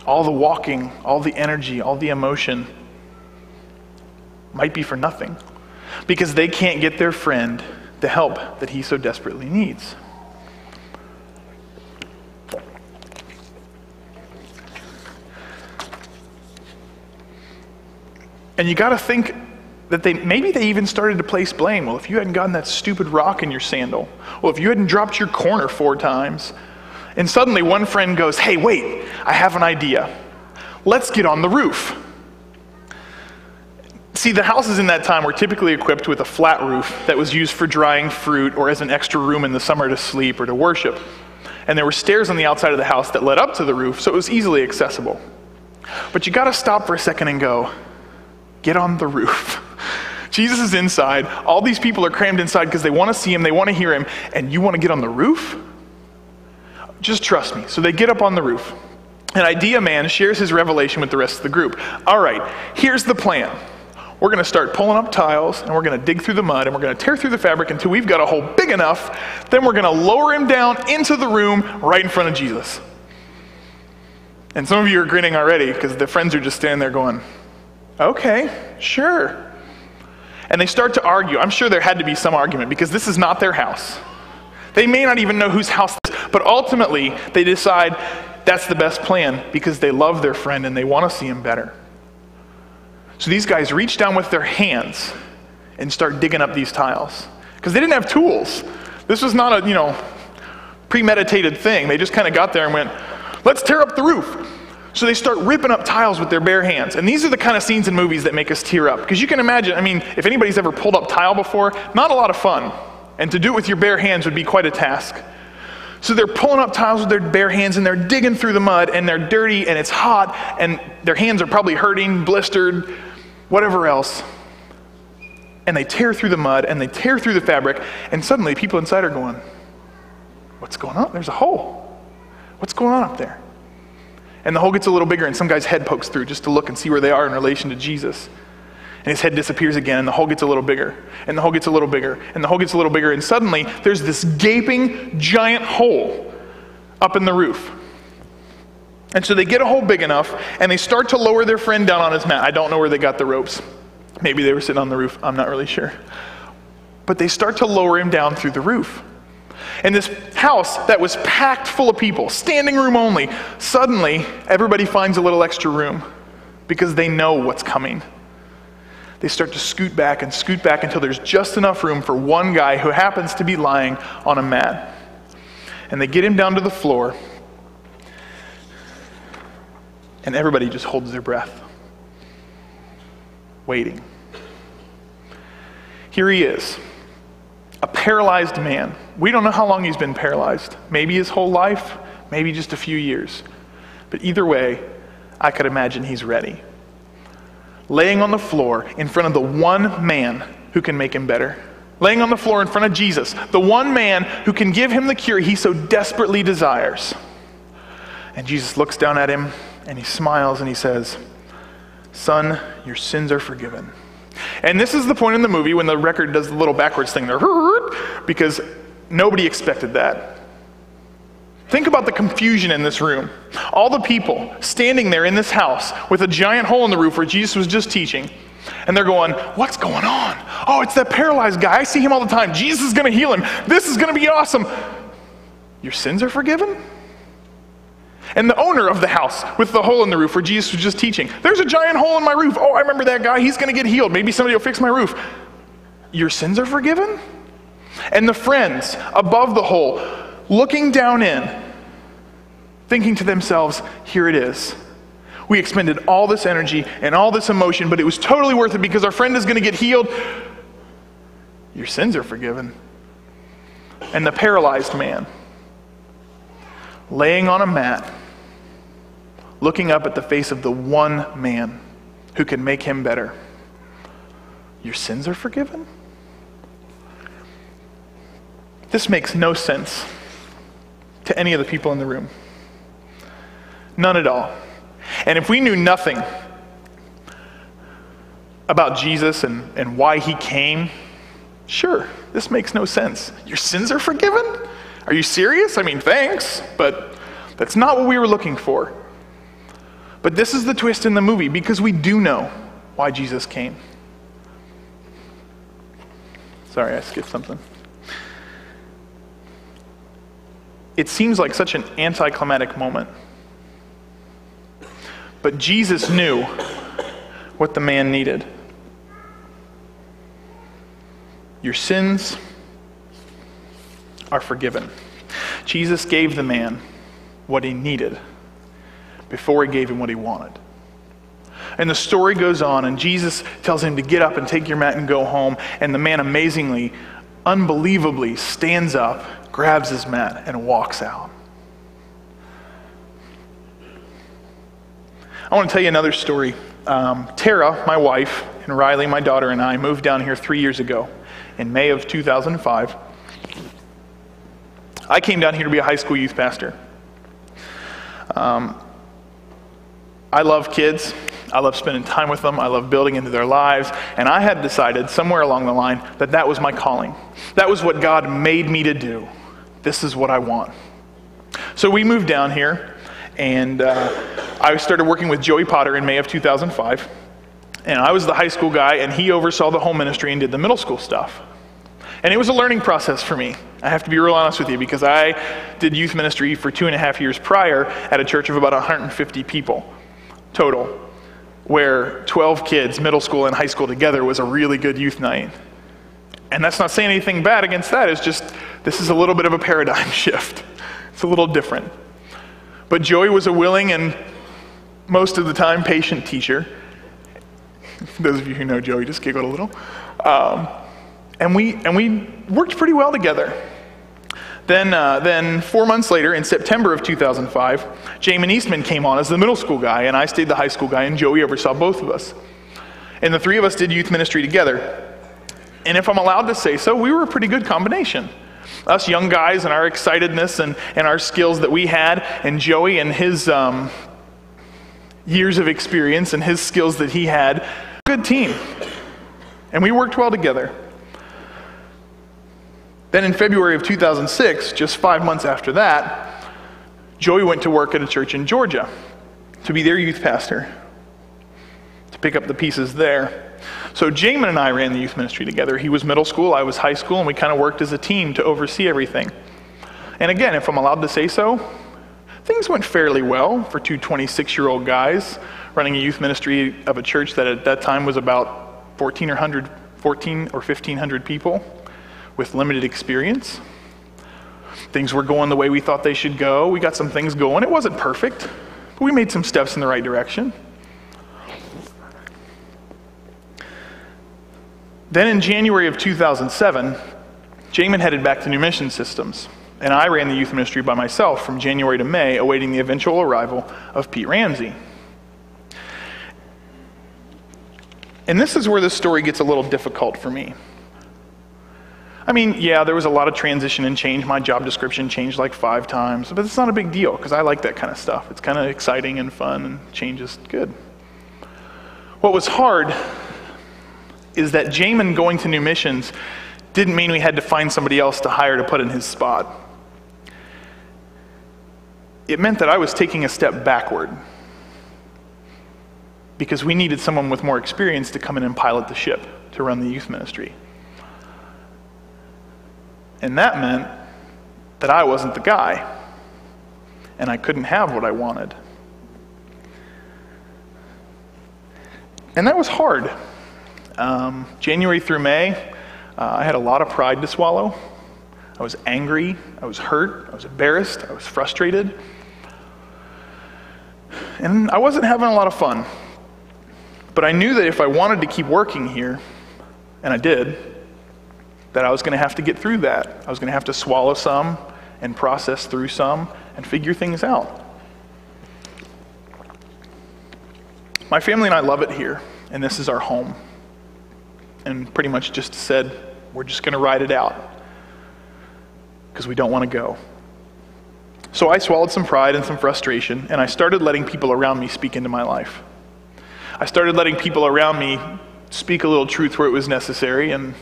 all the walking, all the energy, all the emotion might be for nothing because they can't get their friend the help that he so desperately needs. And you got to think that maybe they even started to place blame. Well, if you hadn't gotten that stupid rock in your sandal, well, if you hadn't dropped your corner 4 times, and suddenly one friend goes, hey, wait, I have an idea. Let's get on the roof. See, the houses in that time were typically equipped with a flat roof that was used for drying fruit or as an extra room in the summer to sleep or to worship. And there were stairs on the outside of the house that led up to the roof, so it was easily accessible. But you got to stop for a second and go, get on the roof. Jesus is inside. All these people are crammed inside because they want to see him, they want to hear him, and you want to get on the roof? Just trust me. So they get up on the roof. And Idea Man shares his revelation with the rest of the group. All right, here's the plan. We're going to start pulling up tiles, and we're going to dig through the mud, and we're going to tear through the fabric until we've got a hole big enough. Then we're going to lower him down into the room right in front of Jesus. And some of you are grinning already because the friends are just standing there going, okay, sure. And they start to argue. I'm sure there had to be some argument because this is not their house. They may not even know whose house this is, but ultimately they decide that's the best plan because they love their friend and they want to see him better. So these guys reach down with their hands and start digging up these tiles because they didn't have tools. This was not a, premeditated thing. They just kind of got there and went, let's tear up the roof. So they start ripping up tiles with their bare hands. And these are the kind of scenes in movies that make us tear up. Because you can imagine, if anybody's ever pulled up tile before, not a lot of fun. And to do it with your bare hands would be quite a task. So they're pulling up tiles with their bare hands and they're digging through the mud and they're dirty and it's hot and their hands are probably hurting, blistered, whatever else. And they tear through the mud and they tear through the fabric and suddenly people inside are going, what's going on? There's a hole. What's going on up there? And the hole gets a little bigger and some guy's head pokes through just to look and see where they are in relation to Jesus. And his head disappears again and the hole gets a little bigger and the hole gets a little bigger and the hole gets a little bigger and suddenly there's this gaping giant hole up in the roof. And so they get a hole big enough and they start to lower their friend down on his mat. I don't know where they got the ropes. Maybe they were sitting on the roof. I'm not really sure. But they start to lower him down through the roof. And this house that was packed full of people, standing room only, suddenly everybody finds a little extra room because they know what's coming. They start to scoot back until there's just enough room for one guy who happens to be lying on a mat. And they get him down to the floor, and everybody just holds their breath, waiting. Here he is. A paralyzed man. We don't know how long he's been paralyzed. Maybe his whole life, maybe just a few years. But either way, I could imagine he's ready. Laying on the floor in front of the one man who can make him better. Laying on the floor in front of Jesus, the one man who can give him the cure he so desperately desires. And Jesus looks down at him and he smiles and he says, "Son, your sins are forgiven." And this is the point in the movie when the record does the little backwards thing there, because nobody expected that. Think about the confusion in this room. All the people standing there in this house with a giant hole in the roof where Jesus was just teaching. And they're going, what's going on? Oh, it's that paralyzed guy. I see him all the time. Jesus is going to heal him. This is going to be awesome. Your sins are forgiven? And the owner of the house with the hole in the roof where Jesus was just teaching. There's a giant hole in my roof. Oh, I remember that guy. He's going to get healed. Maybe somebody will fix my roof. Your sins are forgiven? And the friends above the hole looking down in, thinking to themselves, here it is. We expended all this energy and all this emotion, but it was totally worth it because our friend is going to get healed. Your sins are forgiven. And the paralyzed man, laying on a mat, looking up at the face of the one man who can make him better. Your sins are forgiven? This makes no sense to any of the people in the room. None at all. And if we knew nothing about Jesus and why he came, sure, this makes no sense. Your sins are forgiven? Are you serious? Thanks, but that's not what we were looking for. But this is the twist in the movie, because we do know why Jesus came. Sorry, I skipped something. It seems like such an anticlimactic moment. But Jesus knew what the man needed. Your sins are forgiven. Jesus gave the man what he needed before he gave him what he wanted. And the story goes on, and Jesus tells him to get up and take your mat and go home. And the man amazingly, unbelievably stands up, grabs his mat, and walks out. I want to tell you another story. Tara, my wife, and Riley, my daughter, and I moved down here 3 years ago in May of 2005. I came down here to be a high school youth pastor. I love kids. I love spending time with them. I love building into their lives. And I had decided somewhere along the line that that was my calling. That was what God made me to do. This is what I want. So we moved down here, and I started working with Joey Potter in May of 2005. And I was the high school guy, and he oversaw the home ministry and did the middle school stuff. And it was a learning process for me. I have to be real honest with you, because I did youth ministry for 2.5 years prior at a church of about 150 people total, where 12 kids, middle school and high school together, was a really good youth night. And that's not saying anything bad against that. It's just, this is a little bit of a paradigm shift. It's a little different. But Joey was a willing and most of the time patient teacher. For those of you who know Joey, just giggled a little. And we worked pretty well together. Then 4 months later, in September of 2005, Jamin Eastman came on as the middle school guy, and I stayed the high school guy, and Joey oversaw both of us. And the three of us did youth ministry together. And if I'm allowed to say so, we were a pretty good combination. Us young guys and our excitedness and our skills that we had, and Joey and his years of experience and his skills that he had, good team. And we worked well together. Then in February of 2006, just 5 months after that, Joey went to work at a church in Georgia to be their youth pastor, to pick up the pieces there. So Jamin and I ran the youth ministry together. He was middle school, I was high school, and we kind of worked as a team to oversee everything. And again, if I'm allowed to say so, things went fairly well for two 26-year-old guys running a youth ministry of a church that at that time was about 14 or 1,500 people. With limited experience. Things were going the way we thought they should go. We got some things going. It wasn't perfect, but we made some steps in the right direction. Then in January of 2007, Jamin headed back to New Mission Systems, and I ran the youth ministry by myself from January to May, awaiting the eventual arrival of Pete Ramsey. And this is where this story gets a little difficult for me. I mean, yeah, there was a lot of transition and change. My job description changed like 5 times, but it's not a big deal because I like that kind of stuff. It's kind of exciting and fun, and change is good. What was hard is that Jamin going to New Missions didn't mean we had to find somebody else to hire to put in his spot. It meant that I was taking a step backward because we needed someone with more experience to come in and pilot the ship to run the youth ministry. And that meant that I wasn't the guy, and I couldn't have what I wanted. And that was hard. January through May, I had a lot of pride to swallow. I was angry, I was hurt, I was embarrassed, I was frustrated. And I wasn't having a lot of fun. But I knew that if I wanted to keep working here, and I did, that I was going to have to get through that. I was going to have to swallow some and process through some and figure things out. My family and I love it here, and this is our home. And pretty much just said, we're just going to ride it out because we don't want to go. So I swallowed some pride and some frustration, and I started letting people around me speak into my life. I started letting people around me speak a little truth where it was necessary, and